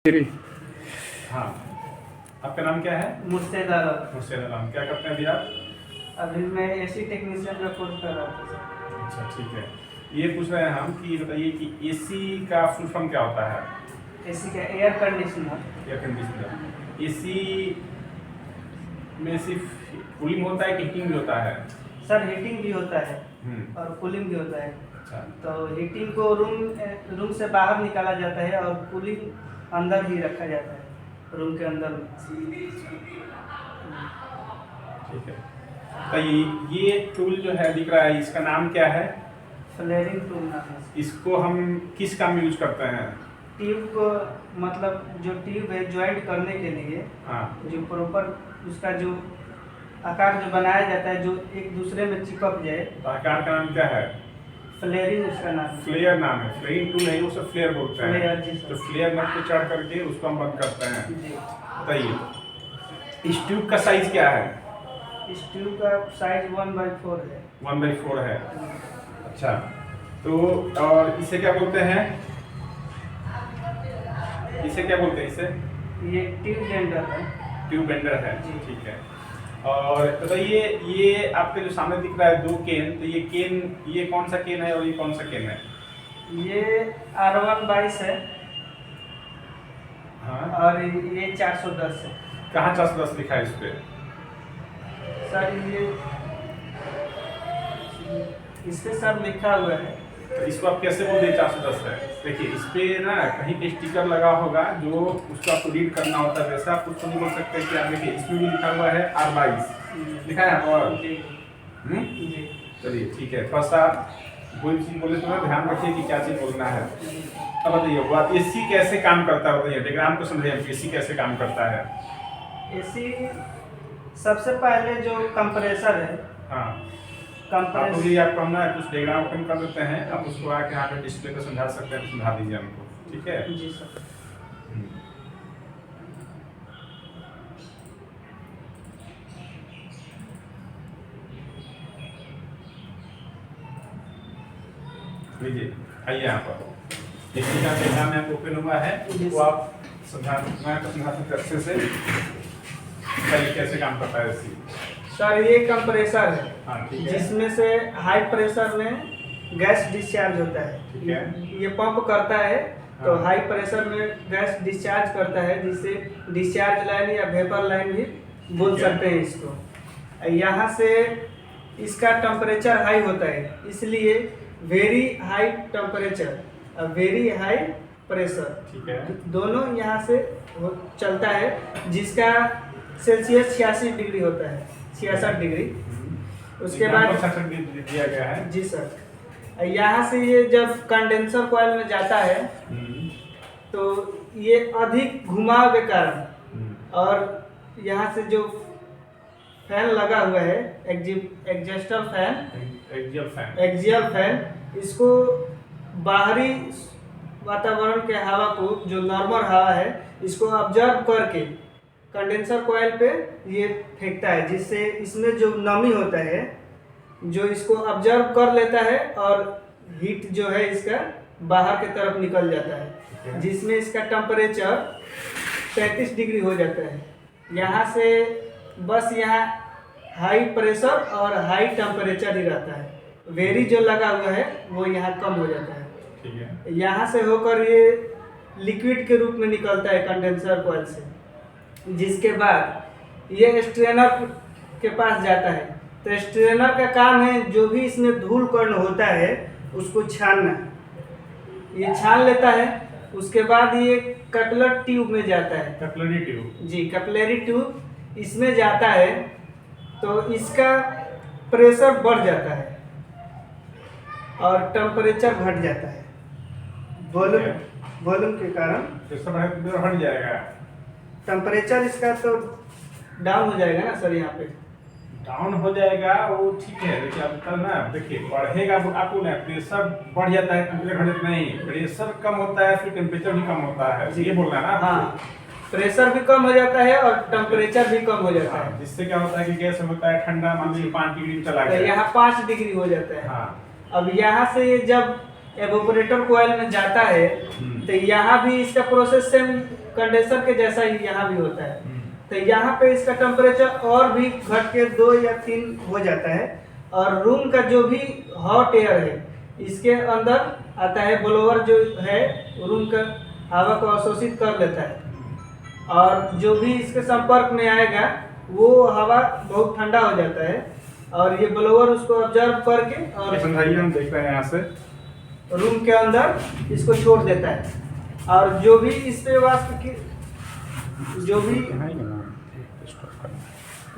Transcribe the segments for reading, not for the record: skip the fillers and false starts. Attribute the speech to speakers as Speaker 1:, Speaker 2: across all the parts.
Speaker 1: हाँ, आपका नाम क्या है?
Speaker 2: मुर्शेद आलम।
Speaker 1: मुर्शेद आलम। क्या करते हैं अभी आप?
Speaker 2: अभी मैं एसी टेक्नीशियन का कोर्स कर रहा था सर।
Speaker 1: अच्छा, ठीक है। ये पूछ रहे हैं हम कि बताइए कि एसी का फुल फॉर्म क्या होता है?
Speaker 2: एसी का air conditioner.
Speaker 1: Air conditioner. AC में सिर्फ कूलिंग होता है कि हीटिंग भी होता है?
Speaker 2: सर हीटिंग भी होता है
Speaker 1: हम्म।
Speaker 2: और कूलिंग भी होता है।
Speaker 1: अच्छा।
Speaker 2: तो हीटिंग को रूम से बाहर निकाला जाता है और कूलिंग अंदर ही रखा जाता है रूम के अंदर में।
Speaker 1: ठीक है। तो ये टूल जो है दिख रहा है, इसका नाम क्या है?
Speaker 2: फ्लेयरिंग टूल नाम है।
Speaker 1: इसको हम किस काम में यूज करते हैं?
Speaker 2: ट्यूब को मतलब जो ट्यूब है ज्वाइंट करने के लिए
Speaker 1: हाँ।
Speaker 2: जो प्रॉपर उसका जो आकार जो बनाया जाता है जो एक दूसरे में चिपक जाए।
Speaker 1: तो आकार का नाम क्या है?
Speaker 2: फ्लेयरिंग उसका नाम है।
Speaker 1: फ्लेयर नाम है। फ्लेयरिंग टूल है, उसे फ्लेयर बोलते हैं।
Speaker 2: फ्लेयर, जी सर।
Speaker 1: तो फ्लेयर नट पे चढ़ करके उसको हम बंद करते हैं।
Speaker 2: जी।
Speaker 1: बताइए इस ट्यूब का साइज क्या है?
Speaker 2: इस ट्यूब का साइज 1/4 है।
Speaker 1: 1/4 है। अच्छा, तो और इसे क्या बोलते हैं? इसे क्या बोलते हैं इसे?
Speaker 2: ये ट्यूब बेंडर है।
Speaker 1: ट्यूब बेंडर है।
Speaker 2: जी।
Speaker 1: ठीक है। और बताइए ये आपके जो सामने दिख रहा है दो केन, तो ये केन, ये कौन सा केन है और ये कौन सा केन है?
Speaker 2: ये R122 है।
Speaker 1: हाँ।
Speaker 2: और ये 410 है।
Speaker 1: कहाँ 410 लिखा है इस पे?
Speaker 2: सर ये इस पे सब लिखा हुआ है।
Speaker 1: तो इसको आप कैसे बोल दिए 410 है? देखिए इस पे ना कहीं पे स्टिकर लगा होगा जो उसको आपको रीड करना होता है, वैसे आप उसको नहीं बोल सकते कि आप देखिए इसमें भी लिखा हुआ है R22 लिखा है और
Speaker 2: जी।
Speaker 1: चलिए ठीक है। थोड़ा सा कोई चीज बोले तो ना ध्यान रखिए कि क्या चीज बोलना है। अब बताइए बात एसी कैसे काम करता है, बताइए डायग्राम को समझिए एसी कैसे काम करता है।
Speaker 2: एसी सबसे पहले जो कंप्रेसर है।
Speaker 1: हाँ,
Speaker 2: कंप्रेसर
Speaker 1: आपको ये आपको हम ना कुछ डायग्राम ओपन कर देते हैं, आप उसको आके यहाँ पे डिस्प्ले पे समझा सकते हैं, समझा दीजिए हमको, ठीक है?
Speaker 2: जी सर।
Speaker 1: लीजिए आइए यहाँ पर एसी का डायग्राम यहाँ पे ओपन हुआ है, उसको आप समझा सकते अच्छे से। बताइए कैसे काम करता है एसी।
Speaker 2: सर ये कंप्रेसर है।
Speaker 1: हाँ, ठीक है।
Speaker 2: जिसमें से हाई प्रेशर में गैस डिस्चार्ज होता है।
Speaker 1: ठीक है।
Speaker 2: ये पंप करता है तो
Speaker 1: हाँ।
Speaker 2: हाई प्रेशर में गैस डिस्चार्ज करता है, जिसे डिस्चार्ज लाइन या वेपर लाइन भी बोल सकते हैं इसको। यहाँ से इसका टेम्परेचर हाई होता है, इसलिए वेरी हाई टेम्परेचर और वेरी हाई प्रेशर,
Speaker 1: ठीक है,
Speaker 2: दोनों यहाँ से चलता है, जिसका सेल्सियस 86 डिग्री होता है, 66 डिग्री। उसके बाद
Speaker 1: 66 डिग्री दिया गया है।
Speaker 2: जी सर। यहाँ से ये जब कंडेंसर कॉइल में जाता है तो ये अधिक घुमाव के कारण और यहाँ से जो फैन लगा हुआ है एग्जॉस्टर फैन, एक्सियल फैन, इसको बाहरी वातावरण के हवा को, जो नॉर्मल हवा है, इसको ऑब्जर्व करके कंडेंसर कॉइल पे ये फेंकता है, जिससे इसमें जो नमी होता है जो इसको ऑब्जर्व कर लेता है और हीट जो है इसका बाहर की तरफ निकल जाता है, जिसमें इसका टेम्परेचर 35 डिग्री हो जाता है। यहाँ से बस यहाँ हाई प्रेशर और हाई टेम्परेचर ही रहता है, वेरी जो लगा हुआ है वो यहाँ कम हो जाता है।
Speaker 1: ठीक है।
Speaker 2: यहाँ से होकर ये लिक्विड के रूप में निकलता है कंडेंसर कॉइल से, जिसके बाद ये स्ट्रेनर के पास जाता है। तो स्ट्रेनर का काम है जो भी इसमें धूल कण होता है उसको छानना। ये छान लेता है, उसके बाद ये कपलर ट्यूब में जाता है।
Speaker 1: Capillary tube.
Speaker 2: जी, कैपिलरी ट्यूब इसमें जाता है तो इसका प्रेशर बढ़ जाता है और टेम्परेचर घट जाता है वॉल्यूम के कारण।
Speaker 1: प्रेशर हट जाएगा,
Speaker 2: टेम्परेचर इसका तो डाउन हो जाएगा ना सर। यहाँ पे
Speaker 1: डाउन हो जाएगा, वो ठीक है। देखिए अब कल ना देखिए बढ़ेगा आपको ना, प्रेशर बढ़ जाता है, टेम्परेचर घट जाता नहीं, प्रेशर कम होता है फिर टेम्परेचर भी कम होता है, ये बोलना है ना?
Speaker 2: हाँ, प्रेशर भी कम हो जाता है और टेम्परेचर भी कम हो जाता है।
Speaker 1: जिससे क्या होता है कि गैस होता है ठंडा, मान लीजिए 5 डिग्री चला
Speaker 2: तो
Speaker 1: गया,
Speaker 2: यहाँ 5 डिग्री हो जाता है।
Speaker 1: हाँ।
Speaker 2: अब यहाँ से जब एवोपरेटर कॉइल में जाता है तो यहाँ भी इसका प्रोसेस सेम कंडेंसर के जैसा ही यहाँ भी होता है। तो यहाँ पे इसका टेम्परेचर और भी घट के 2 या 3 हो जाता है और रूम का जो भी हॉट एयर है इसके अंदर आता है, ब्लोअर जो है रूम का हवा को अवशोषित कर लेता है और जो भी इसके संपर्क में आएगा वो हवा बहुत ठंडा हो जाता है और ये ब्लोअर उसको ऑब्जर्व करके और
Speaker 1: समझाइए, हम देख रहे हैं यहाँ से
Speaker 2: रूम के अंदर इसको छोड़ देता है और जो भी इस पे वाष्प की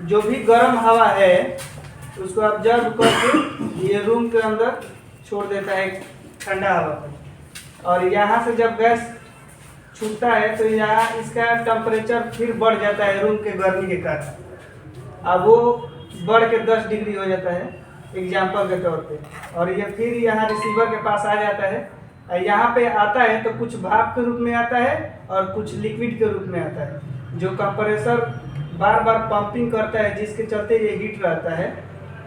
Speaker 2: जो भी गर्म हवा है उसको ऑब्जर्व करके ये रूम के अंदर छोड़ देता है ठंडा हवा को। और यहाँ से जब गैस छूटता है तो यहाँ इसका टेम्परेचर फिर बढ़ जाता है रूम के गर्मी के कारण। अब वो बढ़ के 10 डिग्री हो जाता है एग्जाम्पल के तौर पे, और ये फिर यहाँ रिसीवर के पास आ जाता है। यहाँ पे आता है तो कुछ भाप के रूप में आता है और कुछ लिक्विड के रूप में आता है। जो कंप्रेसर बार बार पंपिंग करता है जिसके चलते ये हीट रहता है,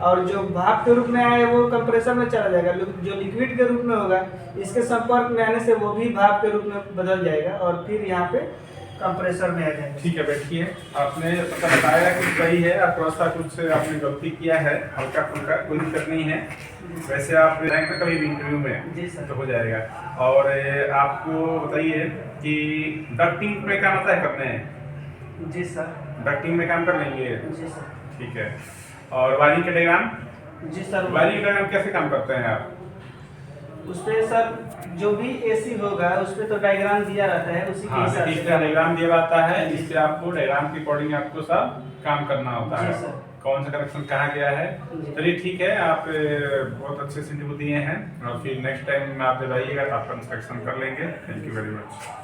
Speaker 2: और जो भाप के रूप में आए वो कंप्रेसर में चला जाएगा। जो लिक्विड के रूप में होगा इसके संपर्क में आने से वो भी भाप के रूप में बदल जाएगा और फिर यहाँ पे कंप्रेसर में आ जाएगा।
Speaker 1: ठीक है, बैठिए। आपने बताया कि सही है, और थोड़ा सा कुछ आपने गलती किया है, हल्का फुल्का, कोई दिक्कत नहीं है। वैसे आप जाएंगे कभी भी इंटरव्यू में
Speaker 2: जी सर,
Speaker 1: तो हो जाएगा। और आपको बताइए कि डक्टिंग में काम आता है करने?
Speaker 2: जी सर,
Speaker 1: डक्टिंग में काम कर लेंगे?
Speaker 2: जी सर,
Speaker 1: ठीक है। और वायरिंग के डायग्राम?
Speaker 2: जी सर।
Speaker 1: वायरिंग के डायग्राम कैसे काम करते हैं आप?
Speaker 2: उस पे सर जो भी एसी होगा उस पे तो डायग्राम दिया रहता है, उसी के
Speaker 1: हाँ,
Speaker 2: हिसाब से
Speaker 1: डायग्राम दिया रहता है, जिससे आपको डायग्राम के अकॉर्डिंग आपको सब काम करना होता है।
Speaker 2: जी सर।
Speaker 1: कौन सा कनेक्शन कहाँ गया है।
Speaker 2: जी।
Speaker 1: चलिए ठीक है, आप बहुत अच्छे से इंटरव्यू दिए हैं और फिर नेक्स्ट टाइम आप जब आइएगा तो आप कंस्ट्रक्शन कर लेंगे। Thank you very much.